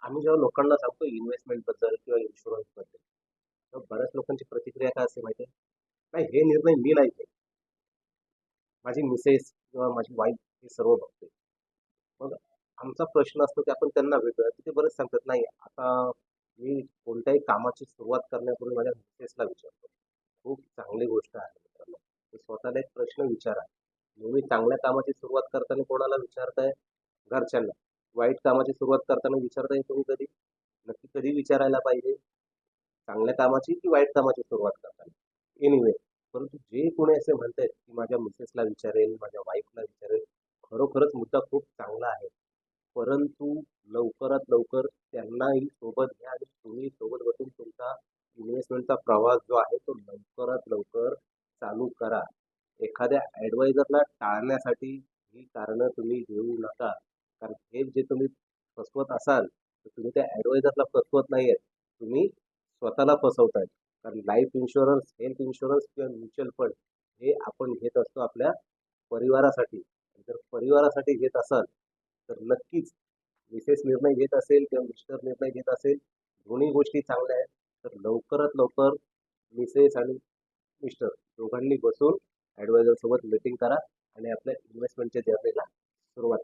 आम्ही जेव्हा लोकांना सांगतो इन्व्हेस्टमेंट बद्दल किंवा इन्शुरन्स बद्दल, तेव्हा बऱ्याच लोकांची प्रतिक्रिया काय असते माहिती आहे? नाही, हे निर्णय मी नाही घेत. माझी मिसेस किंवा माझी वाईफ हे सर्व बघते. मग आमचा प्रश्न असतो की आपण त्यांना भेटूया. तर ते बरेच सांगतात, "नाही, आता मी कोणत्याही कामाची सुरुवात करण्यापूर्वी माझ्या मिसेसला विचारतो." खूप चांगली गोष्ट आहे मित्रांनो. तर स्वतःला एक प्रश्न विचारा. नेहमी चांगल्या कामाची सुरुवात करताना कोणाला विचारताय? घरच्यांना. वाईट कामाची सुरुवात करताना विचारताय तुम्ही कधी? नक्की कधी विचारायला पाहिजे? चांगल्या कामाची की वाईट कामाची सुरुवात करताना? एनिवे, परंतु जे कोणी असे म्हणतायत की माझ्या मिसेसला विचारेल, माझ्या वाईफला विचारेल, खरोखरच मुद्दा खूप चांगला आहे. परंतु लवकरात लवकर त्यांनाही सोबत घ्या आणि तुम्ही सोबत बसून तुमचा इन्व्हेस्टमेंटचा प्रवास जो आहे तो लवकरात लवकर चालू करा. एखाद्या ॲडवायझरला टाळण्यासाठी ही कारणं तुम्ही देऊ नका. कारण हे जे तुम्ही फसवत असाल, तर तुम्ही त्या ॲडवायझरला फसवत नाहीयेत. तुम्ही स्वतःला फसवताय. कारण लाईफ इन्शुरन्स, हेल्थ इन्शुरन्स किंवा म्युच्युअल फंड हे आपण घेत असतो आपल्या परिवारासाठी. आणि जर परिवारासाठी घेत असाल, तर नक्कीच मिसेस निर्णय घेत असेल किंवा मिस्टर निर्णय घेत असेल, दोन्ही गोष्टी चांगल्या आहेत. तर लवकरात लवकर मिसेस आणि मिस्टर दोघांनी बसून ॲडवायझर सोबत मीटिंग करा आणि आपल्या इन्व्हेस्टमेंटच्या जर्नीला सुरुवात करा.